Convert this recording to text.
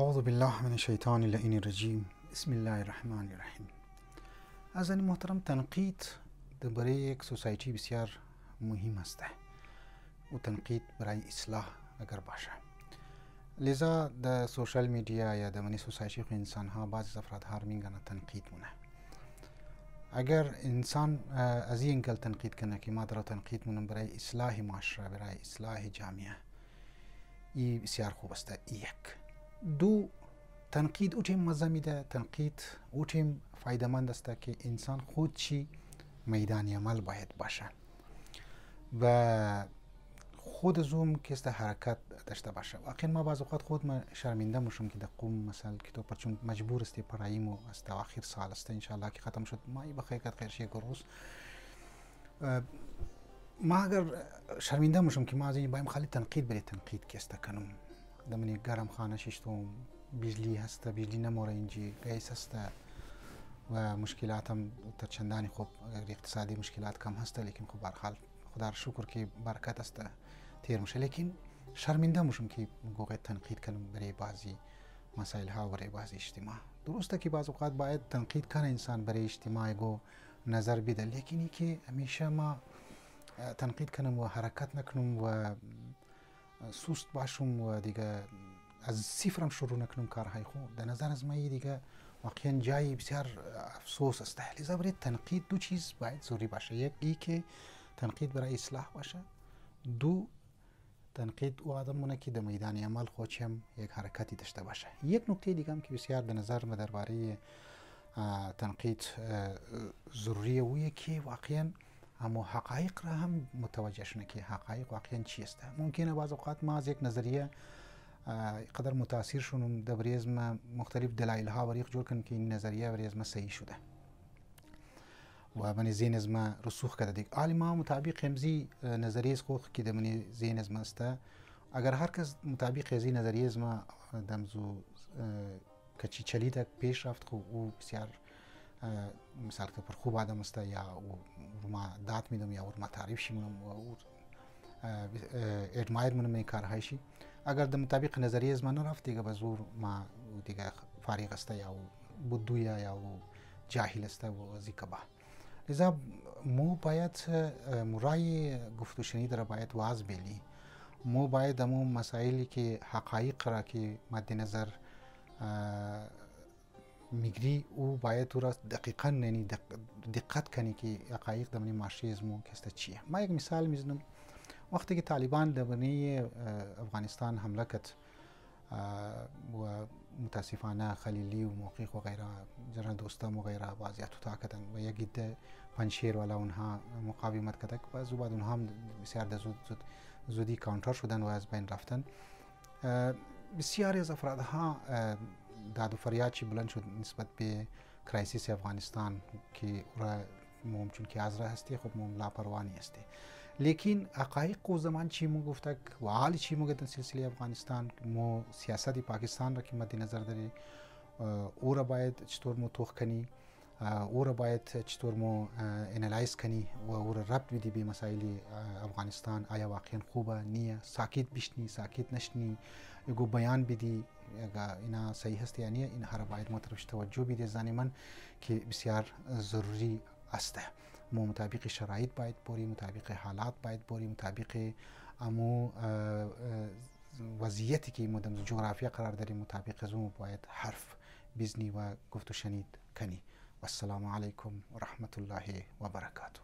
اعوذ بالله من الشیطان اللعین الرجیم. بسم الله الرحمن الرحیم. از این محترم تنقید برای یک سوسایتی بسیار مهم است و تنقید برای اصلاح اگر باشه، لذا در سوشال میدیا یا در منی سوسایتی خو انسان ها بعضی افراد ها میگن تنقید مونه. اگر انسان از این انگل تنقید کنه که ما در تنقید مونم برای اصلاح معاشره، برای اصلاح جامعه، ای بسیار خوب است. یک دو، تنقید او تیم مزه میده، تنقید او تیم فایده مند است که انسان خود چی میدان عمل باید باشه و خود زوم که است حرکت داشته باشه. واقعا ما بعض اوقات خود ما شرمنده میشم که در قوم مثلا که تو پرچون مجبور استی پرایمو است و آخر سال است ان شاء الله که ختم شد ما ای بخیر خیر شی گروس ما اگر شرمنده میشم که ما از این بایم خالی تنقید بری تنقید که است کنم دمنی گرم خانه ششتم بجلی هست، بجلی نموره اینجی گیس هست و مشکلات هم تا چندانی خوب اقتصادی مشکلات کم هست، لیکن خوب برحال خدا را شکر که برکت است تیر میشه. لیکن شرمنده میشم که گوگه تنقید کنم برای بعضی مسائل ها و برای بعضی اجتماع. درسته که بعض اوقات باید تنقید کنه انسان برای اجتماع گو نظر بده، لیکن که همیشه ما تنقید کنم و حرکت نکنم و سوست باشم و دیگه از صفرم شروع نکنم کارهای خود، در نظر از من دیگه واقعا جای بسیار افسوس است. لذا برای تنقید دو چیز باید ضروری باشه، یک ای که تنقید برای اصلاح باشه، دو تنقید او آدم مونه که در میدان عمل خودش هم یک حرکتی داشته باشه. یک نکته دیگه هم که بسیار به نظر من درباره تنقید ضروری اویه که واقعا اما حقایق را هم متوجه شونه که حقایق واقعا چی است. ممکنه بعض اوقات ما از یک نظریه قدر متاثر شونم در بریز ما مختلف دلایل ها وریق جور کنم که این نظریه بریز ما صحیح شده و من ذهن از ما رسوخ کرده دیگه حالی ما مطابق همزی نظریه از خوخ که در من ذهن از ما است. اگر هر کس مطابق ازی نظریه از ما دمزو کچی چلی تک پیش رفت خو او بسیار مثال که پر خوب آدم است یا او ما داد میدم یا ما تعریف شی منم و او ادمایر منم این کارهایشی. اگر در مطابق نظریه از من نرفت دیگه به زور ما دیگه فارغ است یا بدویا یا جاهل است و زیکبا. لذا مو باید مرای گفت و شنید را باید واز بیلی، مو باید امو مسائلی که حقایق را که مد نظر میگری او باید او را دقیقا یعنی دقت کنی که حقایق دمنی معاشره از مو کسته چیه. ما یک مثال میزنم. وقتی که طالبان در بنی افغانستان حمله کرد و متاسفانه خلیلی و موقیق و غیره جنرال دوستم و غیره وضعیت تا کردن و یک عده پنشیر والا اونها مقاومت کردن و از بعد اونها هم بسیار زودی کانتر شدن و از بین رفتن. بسیاری از افرادها داد و فریاد چی بلند شد نسبت به کرایسیس افغانستان که را ممکن که از راه هستی خب لاپروانی هستی، لیکن حقایق و زمان چی مو گفته و حال چی مو گفتن سلسله افغانستان مو سیاست پاکستان را که مد نظر داری او را باید چطور مو توخ کنی، او را باید چطور مو انالایز کنی و او را ربط بدی به مسائل افغانستان. آیا واقعا خوبه نیه، ساکت بشنی ساکت نشنی، یگو بیان بدی اینا صحیح هست یا نیه. این هر باید مطرفش توجه بدی زنی من که بسیار ضروری است. مو مطابق شرایط باید بوری، مطابق حالات باید بوری، مطابق امو وضعیتی که مدام جغرافیا قرار داریم مطابق از اون باید حرف بزنی و گفت و شنید کنی. و السلام علیکم و رحمت الله و برکاته.